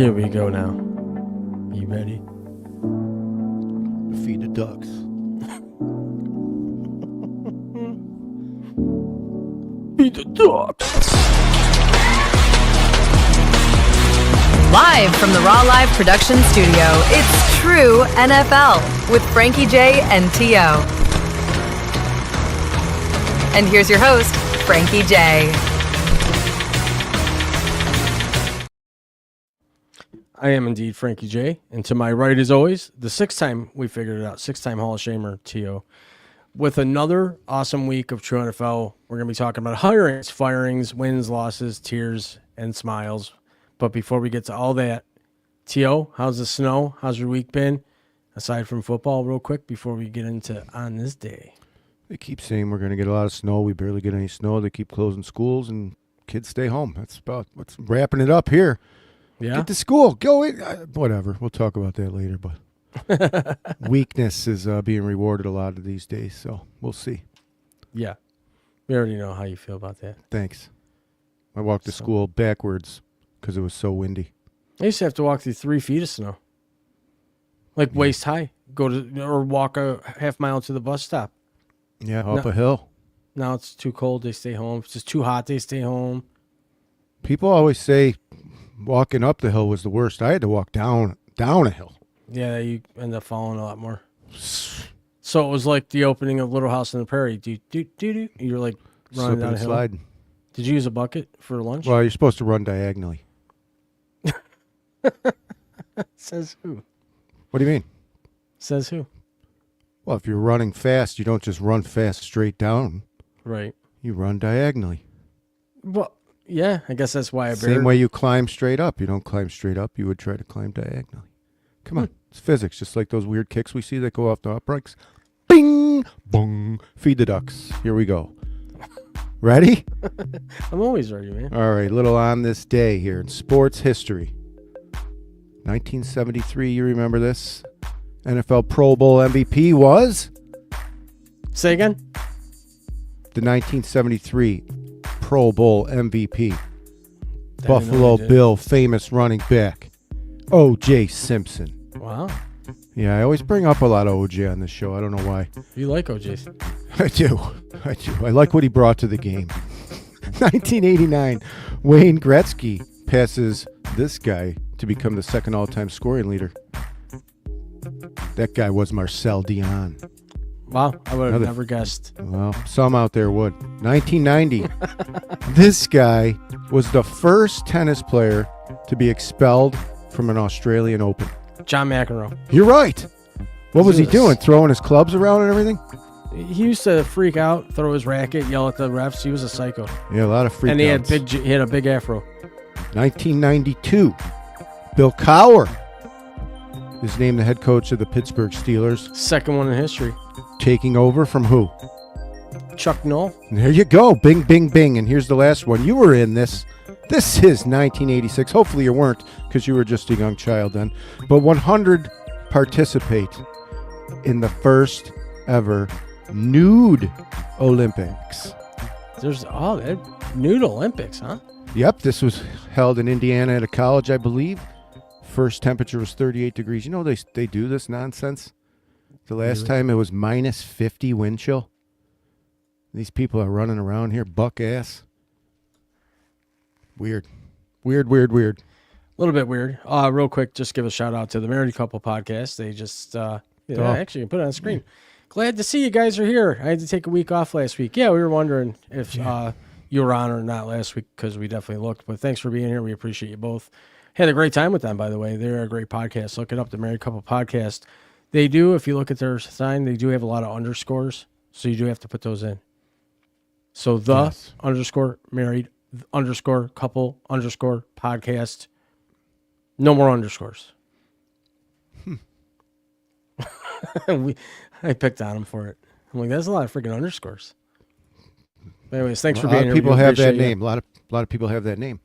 Here we go now. You ready? Feed the ducks. Feed the ducks. Live from the Raw Live production studio, it's True NFL with Frankie J and T.O. And here's your host, Frankie J. I am indeed Frankie J. And to my right, as always, the six-time Hall of Shamer, T.O. With another awesome week of True NFL. We're going to be talking about hirings, firings, wins, losses, tears, and smiles. But before we get to all that, T.O., how's the snow? How's your week been? Aside from football, real quick, before we get into On This Day. They keep saying we're going to get a lot of snow. We barely get any snow. They keep closing schools and kids stay home. That's about what's wrapping it up here. Yeah. Get to school. Go in. Whatever. We'll talk about that later. But weakness is being rewarded a lot of these days, so we'll see. Yeah. We already know how you feel about that. Thanks. I walked to school backwards because it was so windy. I used to have to walk through 3 feet of snow. Like waist high. Or walk a half mile to the bus stop. Yeah, up a hill. Now it's too cold, they stay home. If it's just too hot, they stay home. People always say walking up the hill was the worst. I had to walk down a hill. Yeah, you end up falling a lot more. So it was like the opening of Little House on the Prairie. You're like running down a hill. Sliding. Did you use a bucket for lunch? Well, you're supposed to run diagonally. Says who? What do you mean? Says who? Well, if you're running fast, you don't just run fast straight down. Right. You run diagonally. Well, yeah, I guess that's why I Same way you climb straight up. You don't climb straight up. You would try to climb diagonally. Come on. It's physics, just like those weird kicks we see that go off the uprights. Bing! Bong! Feed the ducks. Here we go. Ready? I'm always ready, man. All right, little On This Day here in sports history. 1973, you remember this? NFL Pro Bowl MVP was? Say again? The 1973 Pro Bowl MVP. Buffalo Bill famous running back, O.J. Simpson. Wow. Yeah, I always bring up a lot of O.J. on this show. I don't know why. You like O.J. I do. I like what he brought to the game. 1989, Wayne Gretzky passes this guy to become the second all-time scoring leader. That guy was Marcel Dion. Wow, I would have never guessed. Well, some out there would. 1990, this guy was the first tennis player to be expelled from an Australian Open. John McEnroe. You're right. What was he doing? Throwing his clubs around and everything? He used to freak out, throw his racket, yell at the refs. He was a psycho. Yeah, a lot of freak And outs. he had a big afro. 1992, Bill Cowher is named the head coach of the Pittsburgh Steelers. Second one in history. Taking over from who? Chuck Noll. There you go. Bing, bing, bing. And here's the last one. You were in this. This is 1986. Hopefully you weren't because you were just a young child then. But 100 participate in the first ever nude Olympics. There's nude Olympics, huh? Yep, this was held in Indiana at a college, I believe. First temperature was 38 degrees. You know they do this nonsense? The last time it was minus 50 wind chill. These people are running around here buck ass. Weird. Weird. A little bit weird. Real quick, just give a shout out to the Married Couple podcast. They just, actually put it on the screen. Glad to see you guys are here. I had to take a week off last week. Yeah, we were wondering if you were on or not last week because we definitely looked. But thanks for being here. We appreciate you both. Had a great time with them, by the way. They're a great podcast. Look it up, the Married Couple podcast. They do, if you look at their sign, they do have a lot of underscores. So you do have to put those in. So underscore married underscore couple underscore podcast. No more underscores. I picked on them for it. I'm like, that's a lot of freaking underscores. Anyways, thanks for being here. A lot of people have that name. A lot of people have that name.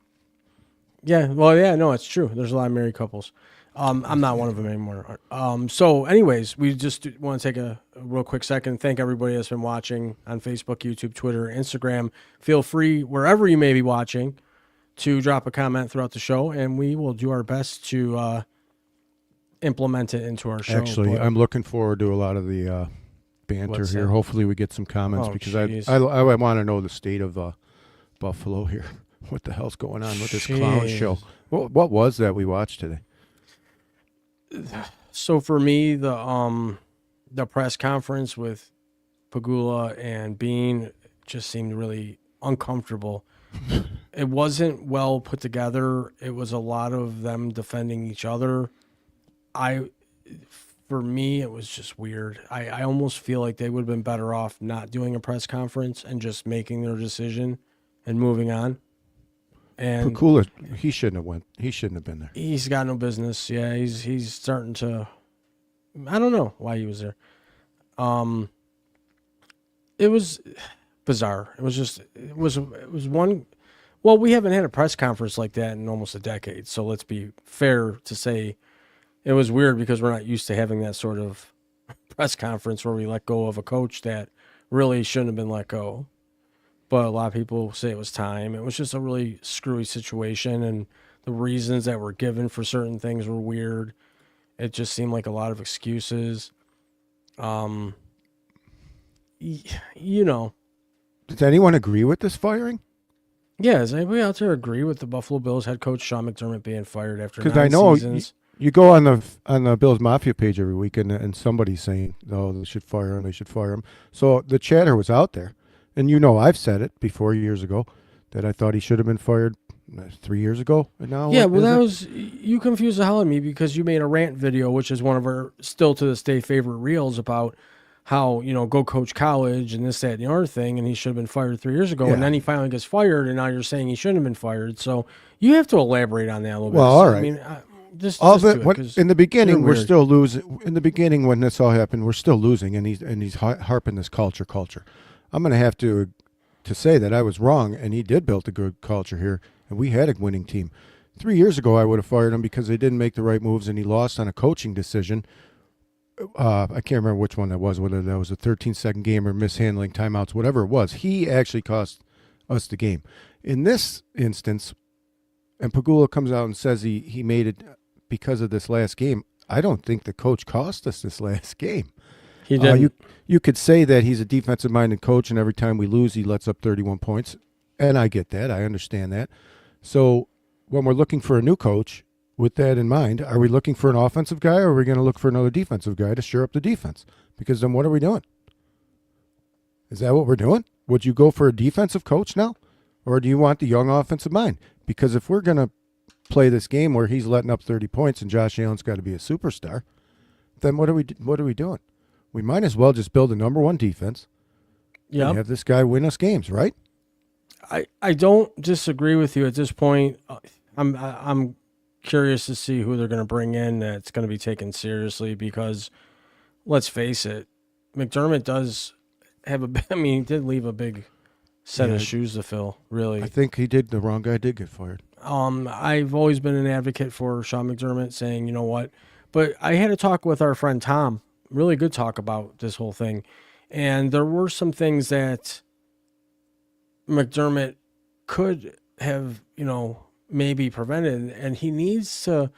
Yeah, well, yeah, no, it's true. There's a lot of married couples. I'm not one of them anymore. So anyways, we just want to take a real quick second. Thank everybody that's been watching on Facebook, YouTube, Twitter, Instagram. Feel free, wherever you may be watching, to drop a comment throughout the show, and we will do our best to implement it into our show. Actually, I'm looking forward to a lot of the banter here. Hopefully we get some comments because I want to know the state of Buffalo here. What the hell's going on with this clown show? What was that we watched today? So for me, the press conference with Pagula and Bean just seemed really uncomfortable. It wasn't well put together. It was a lot of them defending each other. For me, it was just weird. I almost feel like they would have been better off not doing a press conference and just making their decision and moving on. And Pagula, he shouldn't have went. He shouldn't have been there. He's got no business. Yeah, he's starting to. I don't know why he was there. It was bizarre. It was one. Well, we haven't had a press conference like that in almost a decade. So let's be fair to say it was weird because we're not used to having that sort of press conference where we let go of a coach that really shouldn't have been let go. But a lot of people say it was time. It was just a really screwy situation, and the reasons that were given for certain things were weird. It just seemed like a lot of excuses. You know. Does anyone agree with this firing? Yeah, does anybody out there agree with the Buffalo Bills head coach Sean McDermott being fired after 9 I know seasons? You go on the Bills Mafia page every week, and somebody's saying, "Oh, they should fire him. They should fire him." So the chatter was out there, and I've said it before years ago that I thought he should have been fired 3 years ago. And now, you confused the hell out of me because you made a rant video, which is one of our still to this day favorite reels about how, go coach college and this, that, and the other thing, and he should have been fired 3 years ago, and then he finally gets fired, and now you're saying he shouldn't have been fired. So you have to elaborate on that a little bit. Well, all right. I mean, in the beginning, we're still losing. In the beginning, when this all happened, we're still losing, and he's harping this culture. I'm going to have to say that I was wrong, and he did build a good culture here, and we had a winning team. 3 years ago, I would have fired him because they didn't make the right moves, and he lost on a coaching decision. I can't remember which one that was, whether that was a 13-second game or mishandling timeouts, whatever it was. He actually cost us the game. In this instance, and Pagula comes out and says he made it because of this last game. I don't think the coach cost us this last game. He did. You could say that he's a defensive-minded coach, and every time we lose, he lets up 31 points. And I get that. I understand that. So when we're looking for a new coach, with that in mind, are we looking for an offensive guy, or are we going to look for another defensive guy to shore up the defense? Because then what are we doing? Is that what we're doing? Would you go for a defensive coach now? Or do you want the young offensive mind? Because if we're going to play this game where he's letting up 30 points and Josh Allen's got to be a superstar, then what are we doing? We might as well just build a number one defense and have this guy win us games, right? I don't disagree with you at this point. I'm curious to see who they're going to bring in that's going to be taken seriously because, let's face it, McDermott does have he did leave a big set of shoes to fill, really. I think he did. The wrong guy did get fired. I've always been an advocate for Sean McDermott saying, you know what, but I had a talk with our friend Tom, really good talk about this whole thing, and there were some things that McDermott could have, maybe prevented, and he needs to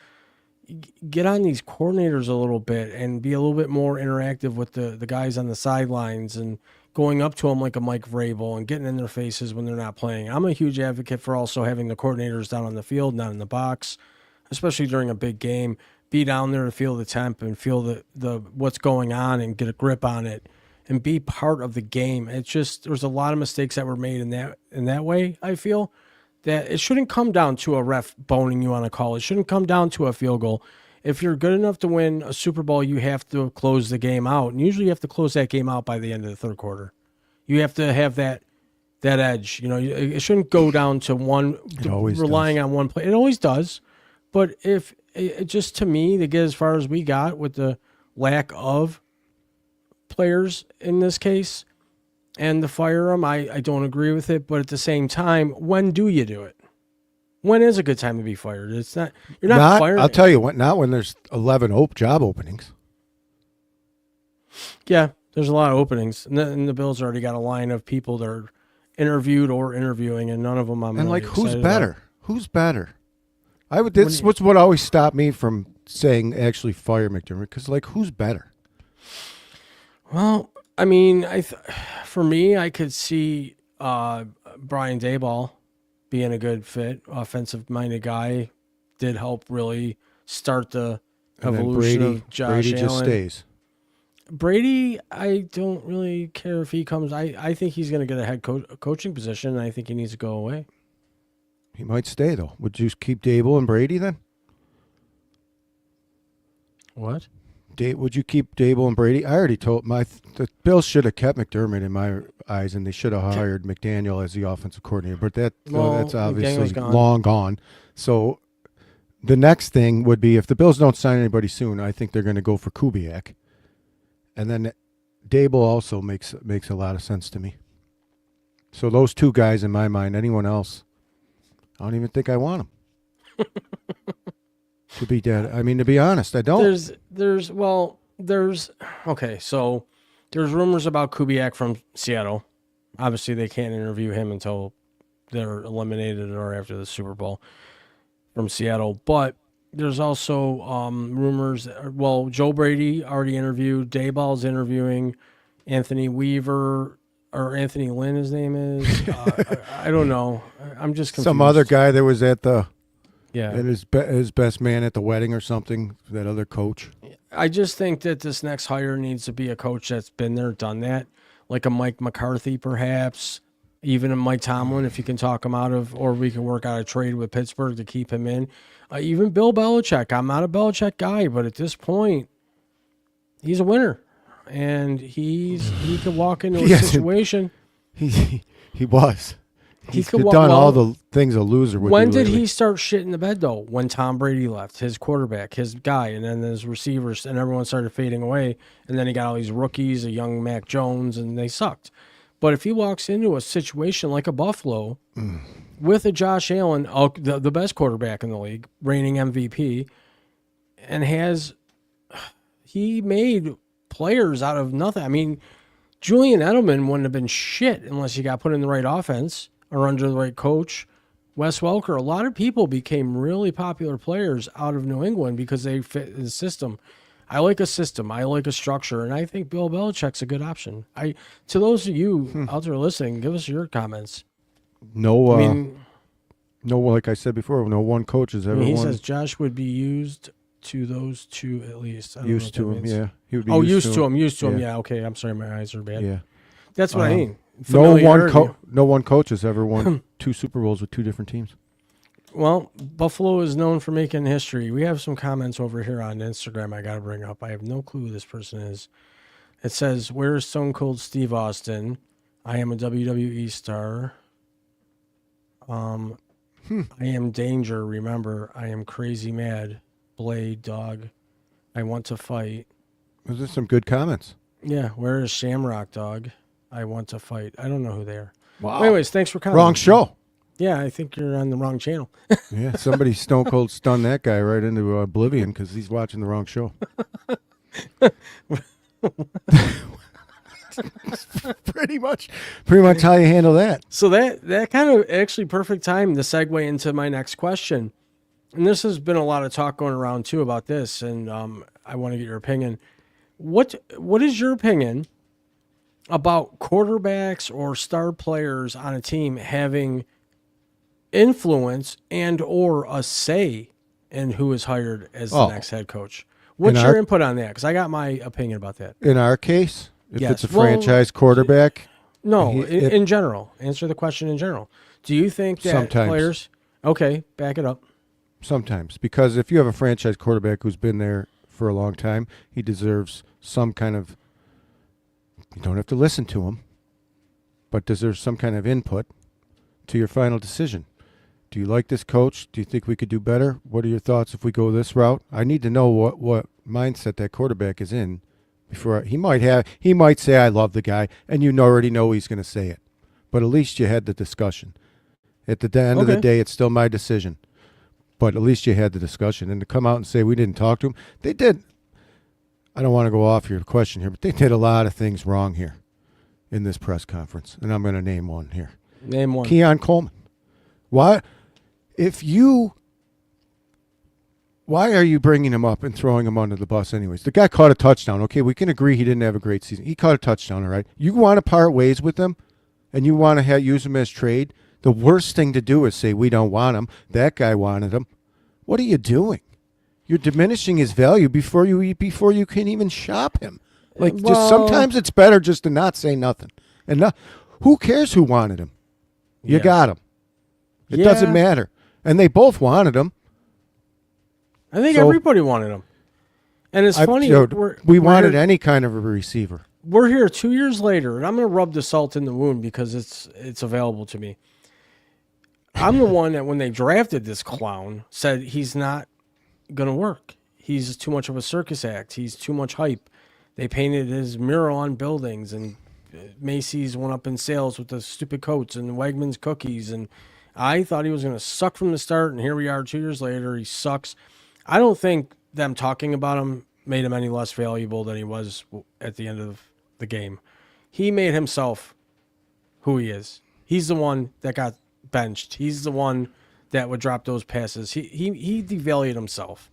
get on these coordinators a little bit and be a little bit more interactive with the guys on the sidelines and going up to them like a Mike Vrabel and getting in their faces when they're not playing. I'm a huge advocate for also having the coordinators down on the field, not in the box, especially during a big game. Be down there to feel the temp and feel the what's going on and get a grip on it and be part of the game. It's just there's a lot of mistakes that were made in that way, I feel. That it shouldn't come down to a ref boning you on a call. It shouldn't come down to a field goal. If you're good enough to win a Super Bowl, you have to close the game out. And usually you have to close that game out by the end of the third quarter. You have to have that edge. It shouldn't go down to one relying on one play. It always does. But if it just, to me, to get as far as we got with the lack of players in this case, and to fire him, I don't agree with it. But at the same time, when do you do it? When is a good time to be fired? It's not. You're not firing. I'll tell you what. Not when there's 11 job openings. Yeah, there's a lot of openings, and the Bills already got a line of people that are interviewed or interviewing, and none of them I'm. And really who's excited better? about. Who's better? This was what always stopped me from saying actually fire McDermott, because, like, who's better? Well, I mean, for me, I could see Brian Daboll being a good fit, offensive-minded guy, did help really start the evolution of Josh Brady Allen. just stays. Brady, I don't really care if he comes. I think he's going to get a head coaching position, and I think he needs to go away. He might stay, though. Would you keep Dable and Brady then? What? Would you keep Dable and Brady? I already told the Bills should have kept McDermott in my eyes, and they should have hired McDaniel as the offensive coordinator. But that's obviously long gone. So the next thing would be, if the Bills don't sign anybody soon, I think they're going to go for Kubiak. And then Dable also makes a lot of sense to me. So those two guys in my mind. Anyone else, I don't even think I want them. To be dead. I mean, to be honest, I don't. There's okay, so there's rumors about Kubiak from Seattle. Obviously, they can't interview him until they're eliminated or after the Super Bowl from Seattle. But there's also rumors. Well, Joe Brady already interviewed. Dayball's interviewing. Anthony Weaver or Anthony Lynn, his name is. I don't know. I'm just confused. Some other guy that was at the. Yeah, and his best man at the wedding or something, that other coach. I just think that this next hire needs to be a coach that's been there, done that, like a Mike McCarthy perhaps, even a Mike Tomlin if you can talk him out of, or we can work out a trade with Pittsburgh to keep him in. Even Bill Belichick. I'm not a Belichick guy, but at this point, he's a winner, and he could walk into a situation. He was. He's done well, all the things a loser would do. When did he start shitting the bed, though? When Tom Brady left, his quarterback, his guy, and then his receivers, and everyone started fading away. And then he got all these rookies, a young Mac Jones, and they sucked. But if he walks into a situation like a Buffalo with a Josh Allen, the best quarterback in the league, reigning MVP, and he made players out of nothing. I mean, Julian Edelman wouldn't have been shit unless he got put in the right offense or under the right coach. Wes Welker, a lot of people became really popular players out of New England because they fit the system. I like a system. I like a structure, and I think Bill Belichick's a good option. To those of you out there listening, give us your comments. Like I said before, no one coach has ever won. He says Josh would be used to those two at least. Used to him, yeah. He would be used to him. Yeah, okay. I'm sorry, my eyes are bad. Yeah. That's what I mean. No one coach has ever won 2 Super Bowls with 2 different teams. Well, Buffalo is known for making history. We have some comments over here on Instagram I got to bring up. I have no clue who this person is. It says, "Where is Stone Cold Steve Austin? I am a WWE star. I am danger. Remember, I am crazy mad. Blade dog. I want to fight." Those are some good comments. Yeah, where is Shamrock dog? I want to fight. I don't know who they are. Wow. Anyways, thanks for commenting. Wrong show. Yeah, I think you're on the wrong channel. Yeah, somebody Stone Cold stunned that guy right into oblivion because he's watching the wrong show. pretty much how you handle that. So that kind of actually perfect time to segue into my next question. And this has been a lot of talk going around too about this, and I want to get your opinion. What is your opinion about quarterbacks or star players on a team having influence and or a say in who is hired as the next head coach? What's your input on that? Because I got my opinion about that. In our case, if it's a franchise quarterback? No, in general. Answer the question in general. Do you think that sometimes. Players... Okay, back it up. Sometimes. Because if you have a franchise quarterback who's been there for a long time, he deserves some kind of... You don't have to listen to him, but deserves some kind of input to your final decision. Do you like this coach? Do you think we could do better? What are your thoughts if we go this route? I need to know what mindset that quarterback is in before he might say, I love the guy, and you already know he's going to say it. But at least you had the discussion. At the end of the day, it's still my decision. But at least you had the discussion. And to come out and say we didn't talk to him, they did. I don't want to go off your question here, but they did a lot of things wrong here in this press conference. And I'm going to name one here. Name one. Keon Coleman. Why? Why are you bringing him up and throwing him under the bus anyways? The guy caught a touchdown. Okay, we can agree he didn't have a great season. He caught a touchdown, all right? You want to part ways with him and you want to use him as trade, the worst thing to do is say, we don't want him. That guy wanted him. What are you doing? You're diminishing his value before you can even shop him. Just sometimes it's better just to not say nothing. And who cares who wanted him? You got him. It doesn't matter. And they both wanted him. I think everybody wanted him. And it's funny. We wanted any kind of a receiver. We're here 2 years later, and I'm going to rub the salt in the wound because it's available to me. I'm the one that when they drafted this clown said he's not going to work. He's too much of a circus act. He's too much hype. They painted his mural on buildings, and Macy's went up in sales with the stupid coats and Wegmans cookies. And I thought he was going to suck from the start, and here we are 2 years later. He sucks. I don't think them talking about him made him any less valuable than he was at the end of the game. He made himself who he is. He's the one that got benched. He's the one that would drop those passes. He devalued himself.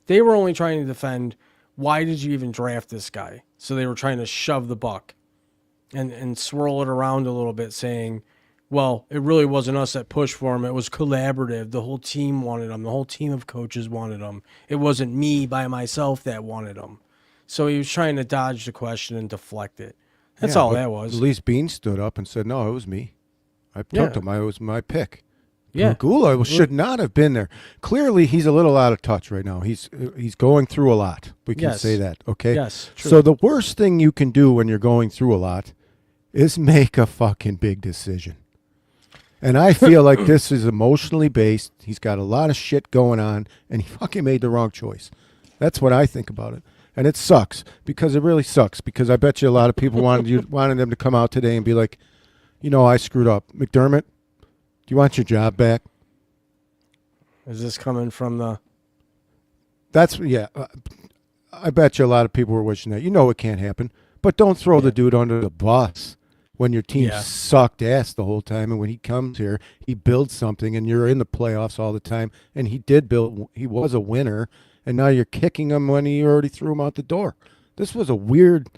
They were only trying to defend, why did you even draft this guy? So they were trying to shove the buck and swirl it around a little bit, saying, well, it really wasn't us that pushed for him. It was collaborative. The whole team wanted him. The whole team of coaches wanted him. It wasn't me by myself that wanted him. So he was trying to dodge the question and deflect it. That's all that was. At least Bean stood up and said, no, it was me. I took him. It was my pick. Yeah. Pegula should not have been there. Clearly, he's a little out of touch right now. He's going through a lot. We can say that, okay? Yes, true. So the worst thing you can do when you're going through a lot is make a fucking big decision. And I feel like this is emotionally based. He's got a lot of shit going on, and he fucking made the wrong choice. That's what I think about it. And it sucks, because it really sucks, because I bet you a lot of people wanted them to come out today and be like, I screwed up. McDermott, do you want your job back? Is this coming from the... I bet you a lot of people were wishing that. It can't happen. But don't throw the dude under the bus when your team sucked ass the whole time. And when he comes here, he builds something, and you're in the playoffs all the time. And he was a winner, and now you're kicking him when you already threw him out the door. This was a weird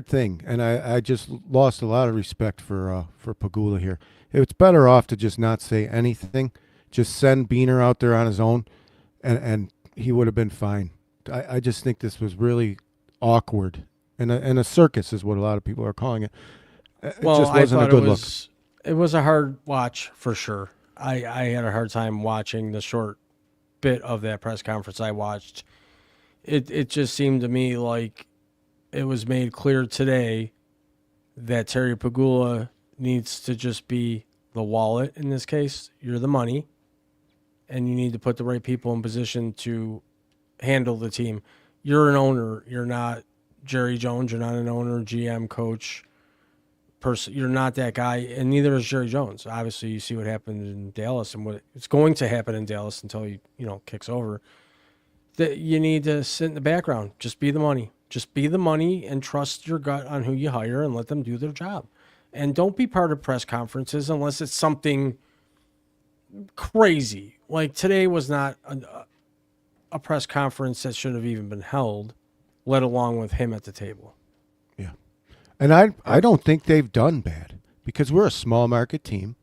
thing, and I just lost a lot of respect for Pegula here. It's better off to just not say anything. Just send Beaner out there on his own, and he would have been fine. I just think this was really awkward, and a circus is what a lot of people are calling it. It just wasn't a good look. It was a hard watch for sure. I had a hard time watching the short bit of that press conference I watched. It just seemed to me like it was made clear today that Terry Pegula needs to just be the wallet in this case. You're the money, and you need to put the right people in position to handle the team. You're an owner. You're not Jerry Jones. You're not an owner, GM, coach, person. You're not that guy, and neither is Jerry Jones. Obviously, you see what happened in Dallas and what it's going to happen in Dallas until he kicks over. That you need to sit in the background. Just be the money. Just be the money and trust your gut on who you hire and let them do their job. And don't be part of press conferences unless it's something crazy. Like today was not a press conference that should have even been held, let alone with him at the table. Yeah. And I don't think they've done bad because we're a small market team.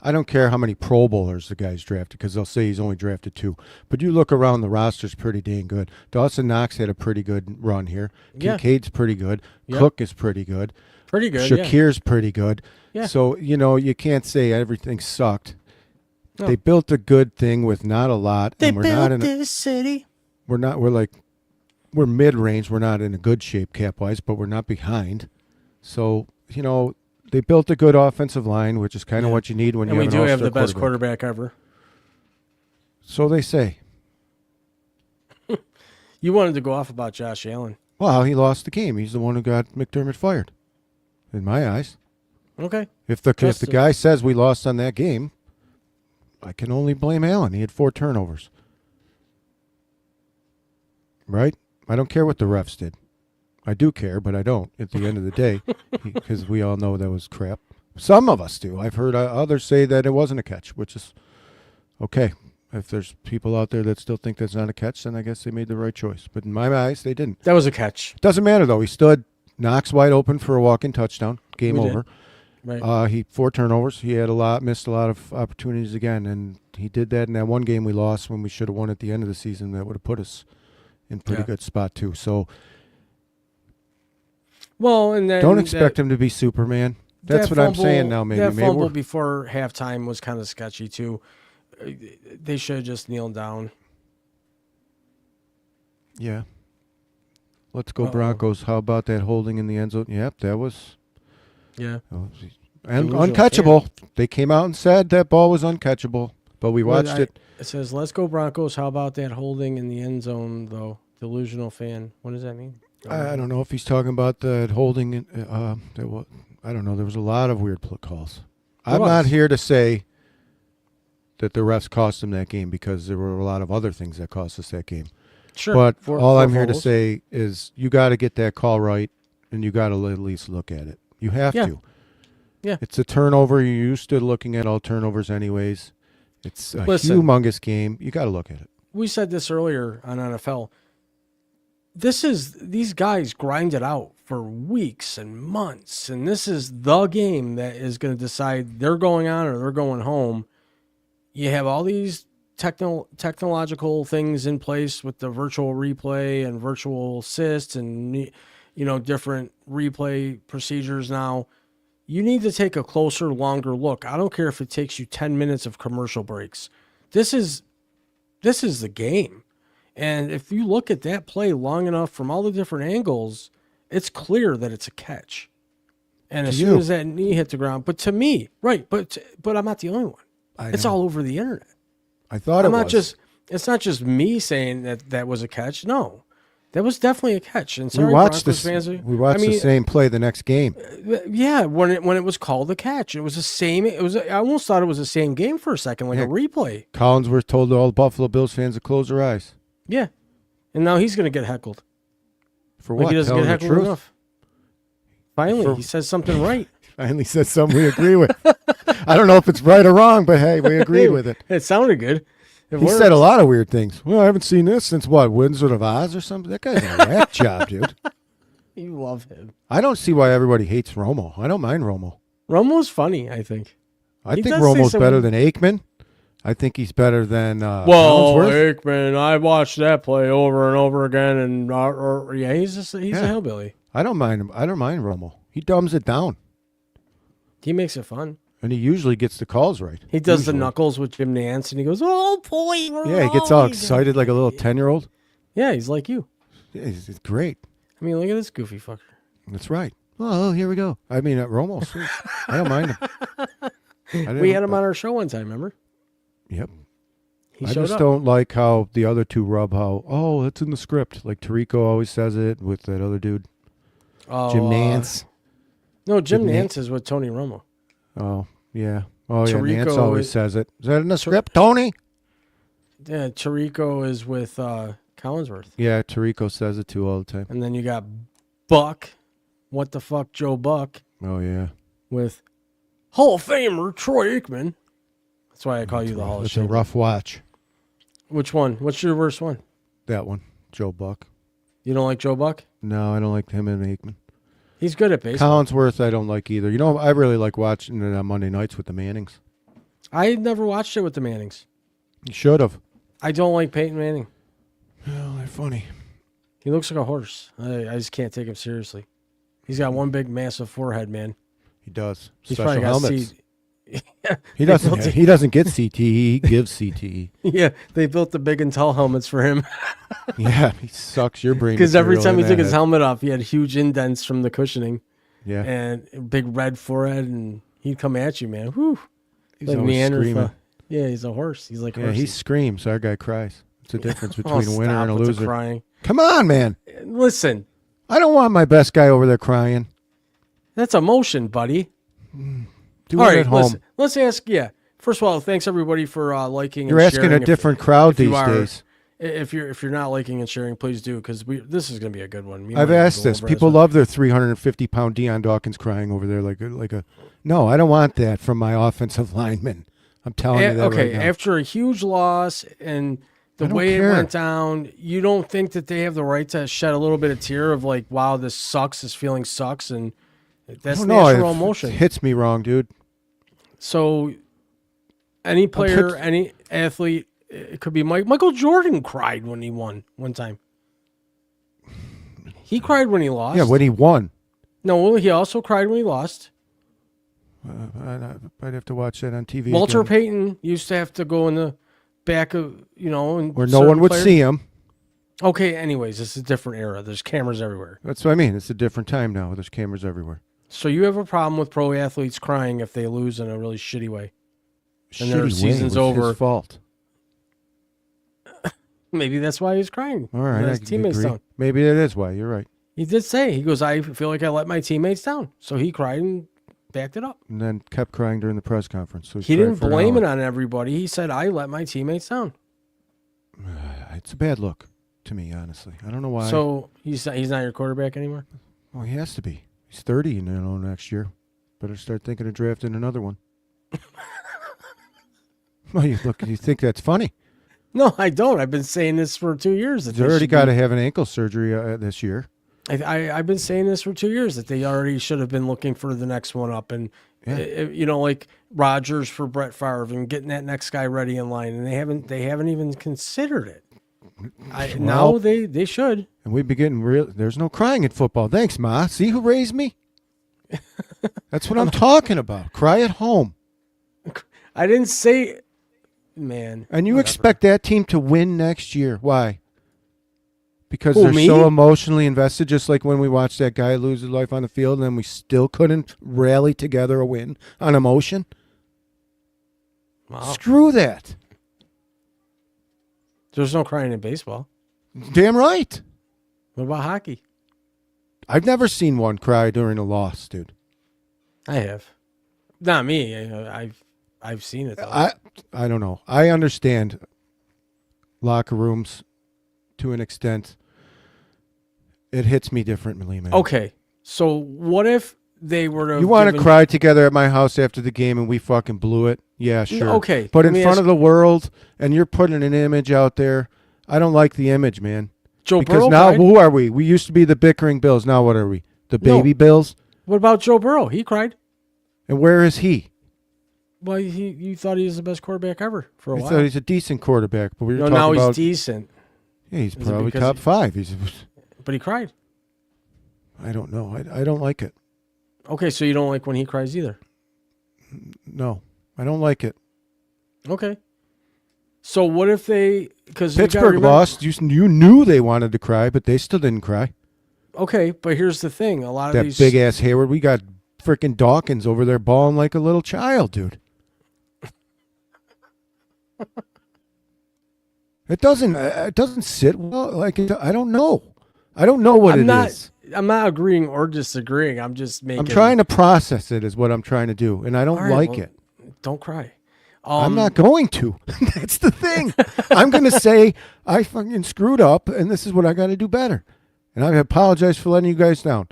I don't care how many Pro Bowlers the guy's drafted because they'll say he's only drafted 2. But you look around, the roster's pretty dang good. Dawson Knox had a pretty good run here. Kincaid's pretty good. Cook is pretty good. Pretty good, Shakir's pretty good. Yeah. So, you can't say everything sucked. No. They built a good thing with not a lot. They and we're built not in this city. We're mid-range. We're not in a good shape cap-wise, but we're not behind. So, they built a good offensive line, which is kind of what you need when you have an all-star quarterback. And we do have the best quarterback ever. So they say. You wanted to go off about Josh Allen. Well, he lost the game. He's the one who got McDermott fired, in my eyes. Okay. If the guy says we lost on that game, I can only blame Allen. He had 4 turnovers. Right? I don't care what the refs did. I do care, but I don't at the end of the day because we all know that was crap. Some of us do. I've heard others say that it wasn't a catch, which is okay. If there's people out there that still think that's not a catch, then I guess they made the right choice. But in my eyes, they didn't. That was a catch. Doesn't matter, though. He stood, Knox wide open for a walk-in touchdown. Game We over. did. Right. He 4 turnovers. He had missed a lot of opportunities again, and he did that in that one game we lost when we should have won at the end of the season. That would have put us in pretty good spot, too. So well, and then don't expect him to be Superman. That's what I'm saying now. Maybe that fumble before halftime was kind of sketchy too. They should have just kneeled down. Yeah. Let's go Broncos. How about that holding in the end zone? Yep, that was. Yeah. And uncatchable. They came out and said that ball was uncatchable, but we watched it. It says, "Let's go Broncos." How about that holding in the end zone, though? Delusional fan. What does that mean? I don't know if he's talking about that holding. I don't know. There was a lot of weird calls. I'm not here to say that the refs cost him that game because there were a lot of other things that cost us that game. Sure. But all I'm here to fumbles. say is you got to get that call right, and you got to at least look at it. You have to. Yeah. It's a turnover. You're used to looking at all turnovers anyways. It's a humongous game. You got to look at it. We said this earlier on NFL. These guys grind it out for weeks and months, and this is the game that is going to decide they're going on or they're going home. You have all these technological things in place with the virtual replay and virtual assist and different replay procedures now. You need to take a closer, longer look. I don't care if it takes you 10 minutes of commercial breaks. This is the game. And if you look at that play long enough from all the different angles, it's clear that it's a catch. And as soon as that knee hit the ground, but to me, right, but I'm not the only one. It's all over the internet. I thought it was. It's not just me saying that was a catch. No, that was definitely a catch. And We sorry, watched Broncos fans. We watched the same play the next game. Yeah, when it was called a catch, it was the same. I almost thought it was the same game for a second, like a replay. Collinsworth told all the Buffalo Bills fans to close their eyes. Yeah, and now he's going to get heckled. For what? He doesn't Telling get the heckled truth? enough. Finally, he says something right. Finally said something we agree with. I don't know if it's right or wrong, but hey, we agreed with it. It sounded good. He said a lot of weird things. Well, I haven't seen this since what, Wizard of Oz or something? That guy's a whack job, dude. You love him. I don't see why everybody hates Romo. I don't mind Romo. Romo's funny, I think. I think Romo's better than Aikman. I think he's better than Collinsworth. Aikman, I watched that play over and over again, and he's a hillbilly. I don't mind him. I don't mind Romo. He dumbs it down. He makes it fun. And he usually gets the calls right. He does the knuckles with Jim Nance, and he goes, "Oh boy!" Yeah, he gets all excited like a little 10-year-old. Yeah, he's like you. Yeah, he's great. I mean, look at this goofy fucker. That's right. Oh, here we go. I mean, Romo, sweet. I don't mind him. We had him on our show one time, remember? Yep. I just don't like how the other two rub it's in the script. Like Tirico always says it with that other dude. Jim Nance. No, Jim Nance is with Tony Romo. Oh, yeah. Oh, Tirico yeah, Nance always says it. Is that in the script, Tony? Yeah, Tirico is with Collinsworth. Yeah, Tirico says it too all the time. And then you got Buck. What the fuck, Joe Buck? Oh, yeah. With Hall of Famer Troy Aikman. That's why I call you the Hall of Famer. It's a rough watch. Which one? What's your worst one? That one, Joe Buck. You don't like Joe Buck? No, I don't like him and Aikman. He's good at baseball. Collinsworth, I don't like either. You know, I really like watching it on Monday nights with the Mannings. I never watched it with the Mannings. You should have. I don't like Peyton Manning. Oh, they're funny. He looks like a horse. I just can't take him seriously. He's got one big, massive forehead, man. He does. He's Special probably helmets. He He doesn't get CTE. He gives CTE. Yeah, they built the big and tall helmets for him. Yeah, he sucks your brain. Because every material time he in took that his head. helmet off, he had huge indents from the cushioning. Yeah. And a big red forehead, and he'd come at you, man. Whew. He's always screaming. Yeah, he's a horse. He's like a horse. He screams. Our guy cries. It's a difference between a winner stop and a with the loser. crying. Come on, man. Listen, I don't want my best guy over there crying. that's emotion, buddy. Do All it right, at home. listen, let's ask, First of all, thanks everybody for liking You're and asking sharing. a different crowd if you these are- days. if you're not liking and sharing, please do, because this is going to be a good one. I've asked this. People love their 350-pound Deion Dawkins crying over there like a. No, I don't want that from my offensive lineman. I'm telling you that okay, right now. after a huge loss and the way it went down, you don't think that they have the right to shed a little bit of tear of like, wow, this sucks, this feeling sucks, and that's natural emotion. It hits me wrong, dude. So any player, any athlete, it could be Michael Jordan cried when he won one time. He cried when he lost. Yeah, when he won. No, he also cried when he lost. I'd have to watch that on TV. Walter Payton used to have to go in the back of, and where no one would see him. Okay, anyways, it's a different era. There's cameras everywhere. That's what I mean. It's a different time now. There's cameras everywhere. So you have a problem with pro athletes crying if they lose in a really shitty way. And their season's over. His fault. Maybe that's why he's crying. All right, his teammates agree. down. Maybe that is why. You're right. He did say, he goes, I feel like I let my teammates down. So he cried and backed it up. And then kept crying during the press conference. So he didn't blame it on everybody. He said, I let my teammates down. It's a bad look to me, honestly. I don't know why. So he's not your quarterback anymore? Well, he has to be. He's 30, next year. Better start thinking of drafting another one. Well, you think that's funny? No, I don't. I've been saying this for 2 years. He's already got to have an ankle surgery this year. I've been saying this for 2 years, that they already should have been looking for the next one up. And, like Rodgers for Brett Favre and getting that next guy ready in line. And they haven't even considered it. Now they should. And we'd be getting there's no crying in football. Thanks, Ma. See who raised me? That's what I'm talking about. Cry at home. I didn't say, man. And you expect that team to win next year. Why? Because Who, they're me? so emotionally invested, just like when we watched that guy lose his life on the field, and then we still couldn't rally together a win on emotion. Wow. Screw that. There's no crying in baseball. Damn right. What about hockey? I've never seen one cry during a loss, dude. I have. Not me. I've seen it, though. I don't know. I understand locker rooms to an extent. It hits me differently, man. Okay. So what if they were to... You want to cry together at my house after the game and we fucking blew it? Yeah, sure. Okay. But in front of the world and you're putting an image out there, I don't like the image, man. Joe because Burrow now, cried? who are we? We used to be the bickering Bills. Now what are we? The baby Bills? What about Joe Burrow? He cried. And where is he? Well, you thought he was the best quarterback ever for a while. I thought he's a decent quarterback. But we were talking now about, he's decent. Yeah, he's probably top 5. But he cried. I don't know. I don't like it. Okay, so you don't like when he cries either? No, I don't like it. Okay. So what if they... Because Pittsburgh lost. You knew they wanted to cry, but they still didn't cry. Okay, but here's the thing. A lot of these... That big-ass Hayward, we got freaking Dawkins over there bawling like a little child, dude. It doesn't sit well. Like I don't know. I don't know what it is. I'm not agreeing or disagreeing. I'm just making... I'm trying to process it is what I'm trying to do, and I don't like it. Don't cry. I'm not going to. That's the thing. I'm going to say I fucking screwed up, and this is what I got to do better. And I apologize for letting you guys down.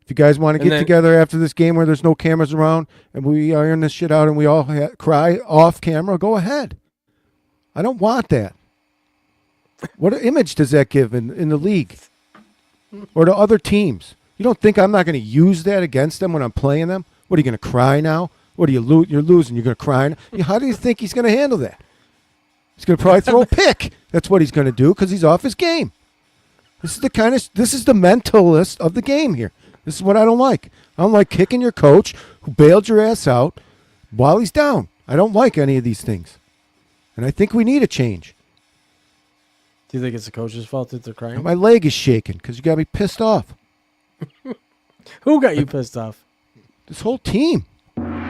If you guys want to get together after this game where there's no cameras around and we iron this shit out and we all cry off camera, go ahead. I don't want that. What image does that give in the league or to other teams? You don't think I'm not going to use that against them when I'm playing them? What, are you going to cry now? What are you you're losing? You're going to cry? How do you think he's going to handle that? He's going to probably throw a pick. That's what he's going to do because he's off his game. This is the mentalist of the game here. This is what I don't like. I don't like kicking your coach who bailed your ass out while he's down. I don't like any of these things. And I think we need a change. Do you think it's the coach's fault that they're crying? My leg is shaking because you got me pissed off. Who got you pissed off? This whole team.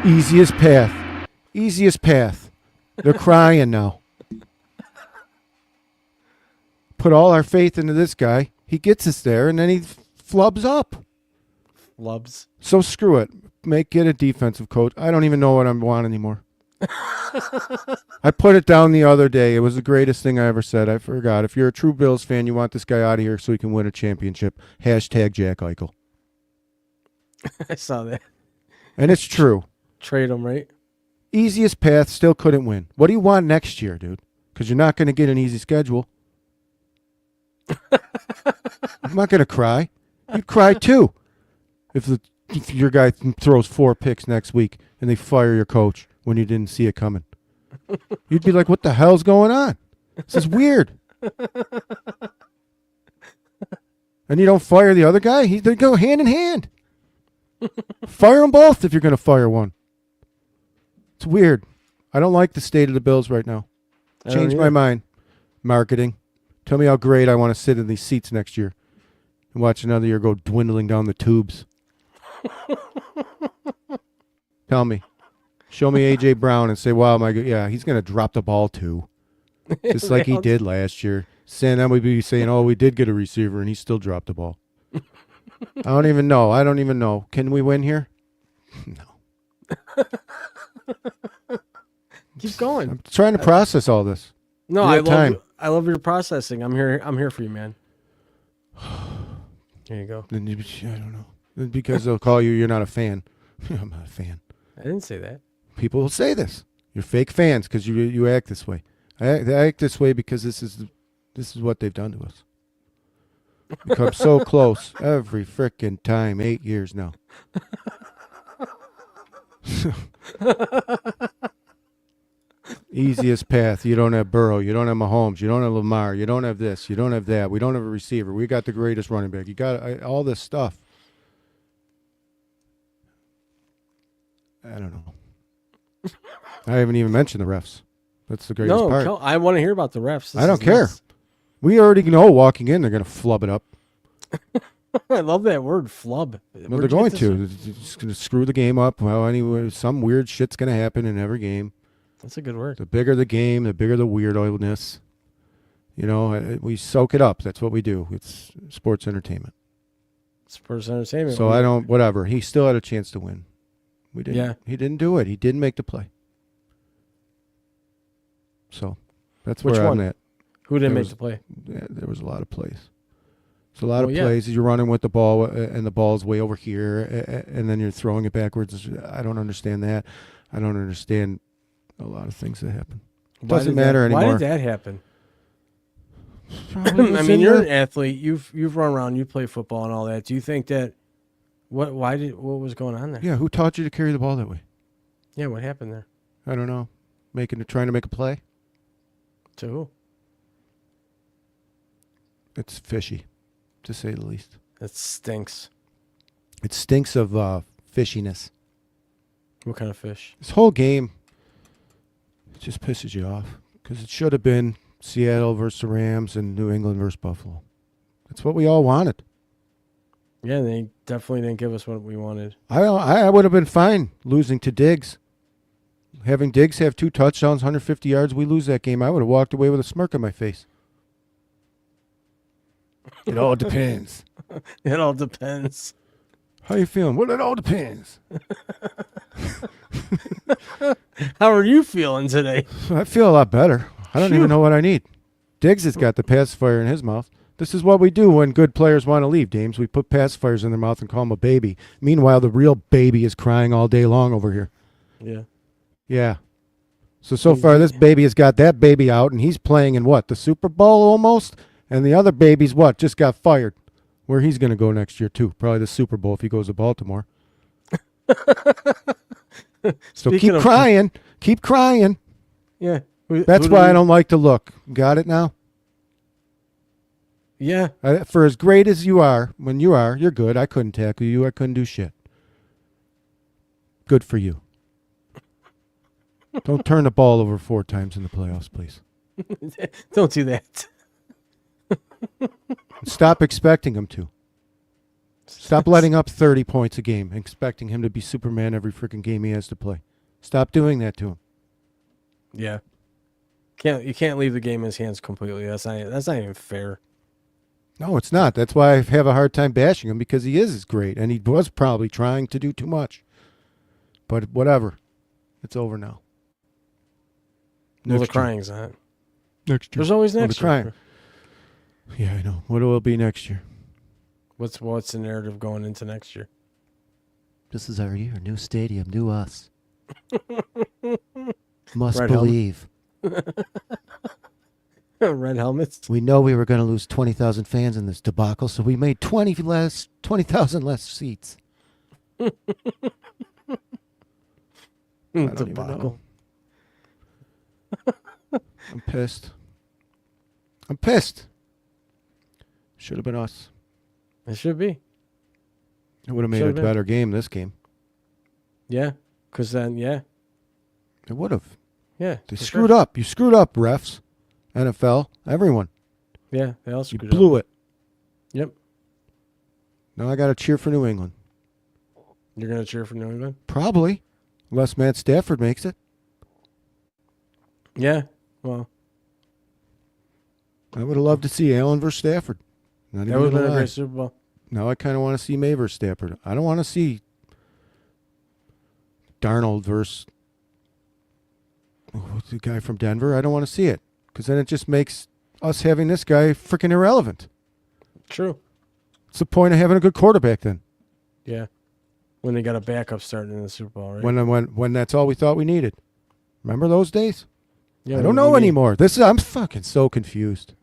Easiest path. Easiest path. They're crying now. Put all our faith into this guy. He gets us there, and then he flubs up. Flubs. So screw it. Get a defensive coach. I don't even know what I want anymore. I put it down the other day. It was the greatest thing I ever said. I forgot. If you're a true Bills fan, you want this guy out of here so he can win a championship. Hashtag Jack Eichel. I saw that. And it's true. Trade him, right? Easiest path, still couldn't win. What do you want next year, dude? Because you're not going to get an easy schedule. I'm not going to cry. You'd cry too if your guy throws 4 picks next week and they fire your coach when you didn't see it coming. You'd be like, what the hell's going on? This is weird. And you don't fire the other guy? They go hand in hand. Fire them both if you're going to fire one. It's weird. I don't like the state of the Bills right now. Change my mind. Marketing. Tell me how great I want to sit in these seats next year and watch another year go dwindling down the tubes. Tell me. Show me A.J. Brown and say, wow, he's going to drop the ball too. Just like he did last year. Then we'd be saying, oh, we did get a receiver and he still dropped the ball. I don't even know. Can we win here? No. Keep going. I'm trying to process all this. No, I love your processing. I'm here for you, man. There you go. I don't know. Because they'll call you're not a fan. I'm not a fan. I didn't say that. People will say this. You're fake fans because you act this way. I act this way because this is what they've done to us. Become so close every frickin' time. 8 years now. Easiest path. You don't have Burrow. You don't have Mahomes. You don't have Lamar. You don't have this. You don't have that. We don't have a receiver. We got the greatest running back. You got all this stuff. I don't know. I haven't even mentioned the refs. That's the greatest part. No, I want to hear about the refs. I don't care. Nuts. We already know walking in they're going to flub it up. I love that word, flub. Well, they're going to. They're just going to screw the game up. Well, anyway, some weird shit's going to happen in every game. That's a good word. The bigger the game, the bigger the weirdness. You know, we soak it up. That's what we do. It's sports entertainment. Sports entertainment. So whatever. He still had a chance to win. We didn't. Yeah. He didn't do it. He didn't make the play. So that's where I'm at. Who didn't make the play? Yeah, there was a lot of plays. It's a lot of plays. You're running with the ball, and the ball's way over here, and then you're throwing it backwards. I don't understand that. I don't understand a lot of things that happen. It doesn't matter anymore. Why did that happen? I mean, you're an athlete. You've run around. You play football and all that. Do you think that what was going on there? Yeah, who taught you to carry the ball that way? Yeah, what happened there? I don't know. Trying to make a play? To who? It's fishy, to say the least. It stinks. It stinks of fishiness. What kind of fish? This whole game, it just pisses you off because it should have been Seattle versus the Rams and New England versus Buffalo. That's what we all wanted. Yeah, they definitely didn't give us what we wanted. I would have been fine losing to Diggs. Having Diggs have 2 touchdowns, 150 yards, we lose that game. I would have walked away with a smirk on my face. It all depends. It all depends. How you feeling? Well, it all depends. How are you feeling today? I feel a lot better. I don't even know what I need. Diggs has got the pacifier in his mouth. This is what we do when good players want to leave, Dames. We put pacifiers in their mouth and call them a baby. Meanwhile, the real baby is crying all day long over here. Yeah. Yeah. So far, this baby has got that baby out, and he's playing in what? The Super Bowl almost? And the other baby's what? Just got fired. Where he's going to go next year, too. Probably the Super Bowl if he goes to Baltimore. So keep crying. Keep crying. Yeah. That's why I don't like to look. Got it now? Yeah. For as great as you are, you're good. I couldn't tackle you. I couldn't do shit. Good for you. Don't turn the ball over 4 times in the playoffs, please. Don't do that. Stop expecting him to. Stop letting up 30 points a game and expecting him to be Superman every freaking game he has to play. Stop doing that to him. Yeah. You can't leave the game in his hands completely. That's not even fair. No, it's not. That's why I have a hard time bashing him, because he is great, and he was probably trying to do too much. But whatever. It's over now. Well, the crying's not. Next year. There's always Oh, next the year. crying. Yeah, I know. What will it be next year? What's the narrative going into next year? This is our year. New stadium, new us. Must Red believe. Red helmets. We know we were going to lose 20,000 fans in this debacle, so we made 20,000 less seats. I don't even Debacle. know. I'm pissed. Should have been us. It should be. It would have made Should've a been. better game, this game. Yeah. Because then, yeah. It would have. Yeah. They for screwed sure. up. You screwed up, refs, NFL, everyone. Yeah. They all You screwed blew up. it. Yep. Now I got to cheer for New England. You're going to cheer for New England? Probably. Unless Matt Stafford makes it. Yeah. Well, I would have loved to see Allen versus Stafford. Not that even would have gonna been a lie. great Super Bowl. Now I kind of want to see May versus Stafford. I don't want to see Darnold versus what's the guy from Denver. I don't want to see it because then it just makes us having this guy freaking irrelevant. True. What's the point of having a good quarterback then? Yeah. When they got a backup starting in the Super Bowl, right? When that's all we thought we needed. Remember those days? Yeah, I don't know anymore. I'm fucking so confused.